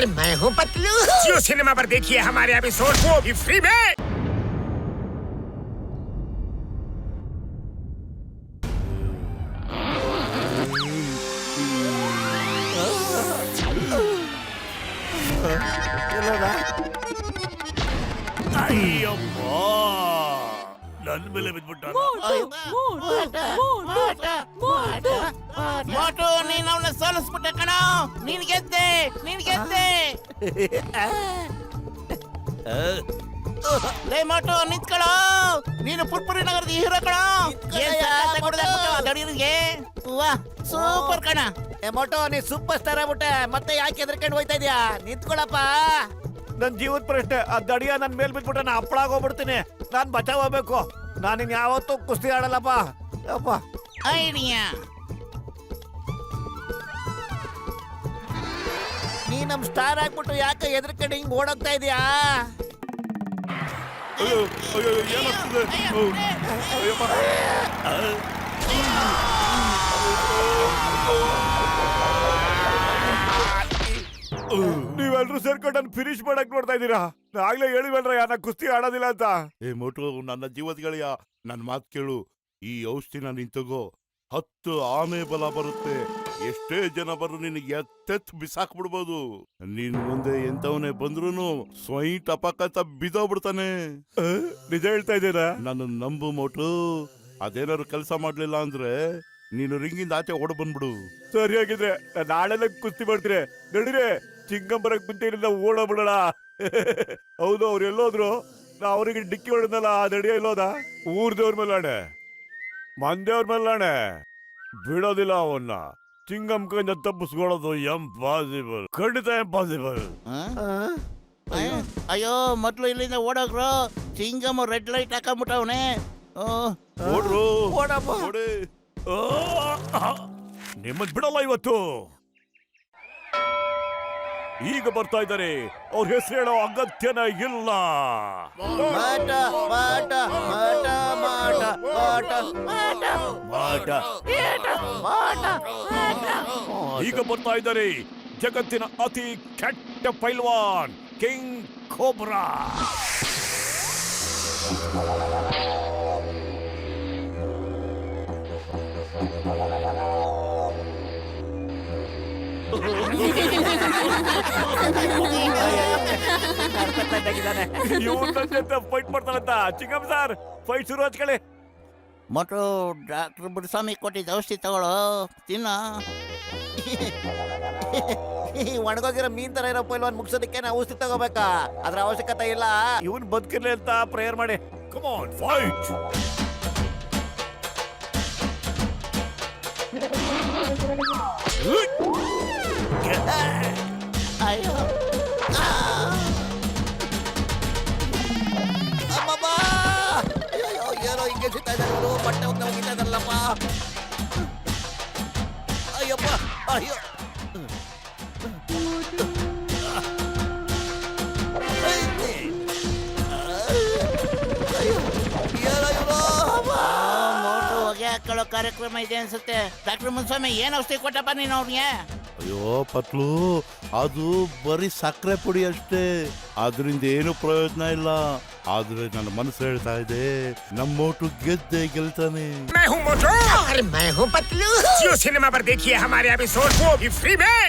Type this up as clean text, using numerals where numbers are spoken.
अरे मैं हूँ पतलू। जियो सिनेमा पर देखिए हमारे एपिसोड, वो भी फ्री में। ನನ್ನ ಮೇಲೆ ಬಿದ್ಬಿಟ್ಟ. ಮೋಟು ನೀನ್ ಅವನ ಸೋಲಿಸ್ಬಿಟ್ಟೆ ಕಣ. ನೀನ್ ಗೆದ್ದೆ. ಲೇ ಮೋಟು ನಿಂತ್ಕೊಳ್ಳೋ. ನೀನು ಪುರ್ಪುರಿ ನಗರದ ಹೀರೋ ಕಣ. ಸೂಪರ್ ಕಣ. ಮೋಟೋ ನೀ ಸೂಪರ್ ಸ್ಟಾರ್ ಆಗ್ಬಿಟ್ಟೆ. ಮತ್ತೆ ಯಾಕೆ ಹೆದರ್ಕೊಂಡು ಹೋಯ್ತಾ ಇದೀಯಾ? ನಿಂತ್ಕೊಳಪ್ಪ. ನನ್ ಜೀವದ ಪ್ರಶ್ನೆ. ಆ ದಡಿಯ ನನ್ ಮೇಲ್ ಬಿದ್ಬಿಟ್ಟ. ನಾ ಹಪ್ಪಳಾಗೋಗ್ಬಿಡ್ತೀನಿ. ನಾನ್ ಬಚಾವ್ ಹೋಗ್ಬೇಕು. ನಾನಿನ್ ಯಾವತ್ತೂ ಕುಸ್ತಿ ಆಡಲ್ಲಪ್ಪ. ಅಪ್ಪ ಐಡಿಯಾ. ನೀ ನಮ್ ಸ್ಟಾರ್ ಆಗ್ಬಿಟ್ಟು ಯಾಕೆ ಹೆದರ್ಕೊಂಡು ಹಿಂಗ್ ಓಡೋಗ್ತಾ ಇದೀಯಾ? ಅಯ್ಯೋ ಏನಾಗ್ತದೆ? ನೀವೆಲ್ರೂ ಸೇರ್ಕೊಂಡು ನನ್ ಫಿನಿಶ್ ಮಾಡಕ್ ನೋಡ್ತಾ ಇದ್ದೀರಾ? ಆಗ್ಲೇ ಹೇಳಿವಲ್ರ ಯಾರ ಕುಸ್ತಿ ಆಡೋದಿಲ್ಲ ಅಂತ. ಏ ಮೋಟು, ನನ್ನ ಜೀವದ ಗೆಳೆಯ, ನನ್ ಮಾತ್ ಕೇಳು. ಈ ಔಷಧಿನ ನಿಂತಗೋ. 10 ಆನೆ ಬಲ ಬರುತ್ತೆ. ಎಷ್ಟೇ ಜನ ಬರು ನಿನಗೆ ಎತ್ತೆತ್ ಬಿಸಾಕ್ಬಿಡ್ಬೋದು. ನೀನ್ ಮುಂದೆ ಎಂತವನೇ ಬಂದ್ರೂನು ಸ್ವಯಂ ಟಪಕಂತ ಬಿದ್ದೋಗ್ಬಿಡ್ತಾನೆ. ನಿಜ ಹೇಳ್ತಾ ಇದ್ದೀರಾ? ನನ್ನ ನಂಬು ಮೋಟು. ಅದೇನಾದ್ರು ಕೆಲಸ ಮಾಡ್ಲಿಲ್ಲ ಅಂದ್ರೆ ನೀನು ರಿಂಗಿಂದ ಆಚೆ ಓಡ ಬಂದ್ಬಿಡು. ಸರಿಯಾಗಿದ್ರೆ ನಾಳೆಲ್ಲ ಕುಸ್ತಿ ಮಾಡ್ತೀರಿ. ನಡೀರಿ, ಚಿಂಗಂ ಬರಕ್ ಮುಂಚೆ ಓಡೋಗ್ಬಿಡೋಣ. ಹೌದು, ಅವ್ರು ಎಲ್ಲೋದ್ರು? ನಾ ಅವ್ರಿಗೆ ಡಿಕ್ಕಿ ಹೊಡೆದ್ನಲ್ಲ, ಆ ನಡಿಯ ಎಲ್ಲೋದ? ಊರ್ದೇವ್ರ ಮೇಲಾಣೆ, ಮಂದೇವ್ರ ಮೇಲಾಣೆ, ಬಿಡೋದಿಲ್ಲ ಅವನ್ನ. ಚಿಂಗಂ ಕೈಯಿಂದ ತಪ್ಪಿಸ್ಕೊಳ್ಳೋದು ಇಂಪಾಸಿಬಲ್, ಖಂಡಿತ ಇಂಪಾಸಿಬಲ್. ಅಯ್ಯೋ ಮೊದ್ಲು ಇಲ್ಲಿಂದ ಓಡೋಗ್ರು. ಚಿಂಗಮ್ ರೆಡ್ ಲೈಟ್ ಹಾಕೊಂಡ್ಬಿಟ್ಟವನೆ. ಓಡ್ರು, ಓಡಿ. ನಿಮ್ಮದ್ ಬಿಡಲ್ಲ ಇವತ್ತು. ಈಗ ಬರ್ತಾ ಇದ್ದಾರೆ. ಅವ್ರ ಹೆಸರು ಹೇಳೋ ಅಗತ್ಯನ ಇಲ್ಲ. ಈಗ ಬರ್ತಾ ಇದ್ದಾರೆ ಜಗತ್ತಿನ ಅತಿ ಕೆಟ್ಟ ಪೈಲ್ವಾನ್ ಕಿಂಗ್ ಕೋಬ್ರಾ. ಫೈಟ್ ಮಾಡ್ತಾರಂತ. ಚಿಂಗಂ ಸರ್, ಫೈಟ್ ಶುರು ಹಚ್ಕೊಳ್ಳಿ. ಮೊಟ್ಟು ಡಾಕ್ಟರ್ ಬುಡ್ಸ್ವಾಮಿ ಕೊಟ್ಟಿದ್ದ ಔಷಧಿ ತಗೊಳ್ಳೋ, ತಿನ್ನ. ಒಣಗೋಗಿರೋ ಮೀನ್ ತರ ಇರೋ ಪೈಲ್ವಾನ್ ಮುಗ್ಸೋದಕ್ಕೆ ನಾವು ಔಷಧಿ ತಗೋಬೇಕಾ? ಅದ್ರ ಅವಶ್ಯಕತೆ ಇಲ್ಲ. ಇವನ್ ಬದುಕಿರ್ಲಿ ಅಂತ ಪ್ರೇಯರ್ ಮಾಡಿ. Come on, fight. ಅಯ್ಯೋ ಏನೋ ಹಿಂಗೆ ಸಿಗ್ತಾ ಇದ್ದಾರೆ. ಬಟ್ಟೆ ಹೋಗ್ತಾ ಹೋಗಿತಾ ಇದಾರಲ್ಲಪ್ಪ. ಅಯ್ಯಪ್ಪ, ಅಯ್ಯೋ. ಹೊಗೆ ಹಾಕೊಳ್ಳೋ ಕಾರ್ಯಕ್ರಮ ಇದೆ ಅನ್ಸುತ್ತೆ. ಡಾಕ್ಟರ್ ಮುನ್ಸ್ವಾಮಿ ಏನ್ ಔಷಧಿ ಕೊಟ್ಟಪ್ಪ ನೀನು ಅವ್ರಿಗೆ? ಅಯ್ಯೋ ಪತ್ಲು, ಅದು ಬರೀ ಸಕ್ಕರೆ ಪುಡಿ ಅಷ್ಟೇ. ಅದರಿಂದ ಏನು ಪ್ರಯೋಜನ ಇಲ್ಲ. ಆದ್ರೆ ನನ್ನ ಮನಸ್ಸು ಹೇಳ್ತಾ ಇದೆ, ನಮ್ಮ ಮೋಟು ಗೆದ್ದೆ ಗೆಲ್ತಾನೆ. मैं हूँ मोटू। अरे मैं हूँ पतलू। जियो सिनेमा पर देखिए हमारे एपिसोड, वो भी फ्री में।